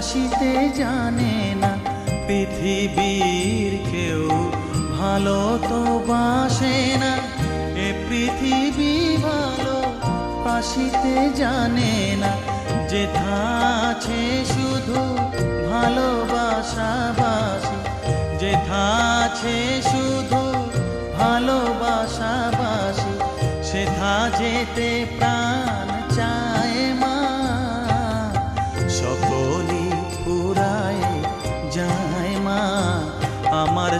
বাসিতে জানে না, পৃথিবীর কেউ ভালো তো বাসে না। এ পৃথিবী ভালো বাসিতে জানে না, যেথা আছে শুধু ভালোবাসাবাসি, যেথা আছে শুধু ভালোবাসাবাসি, সেথা যেতে প্রাণ চায় মা। সকলই ফুরায় যায় মা, আমার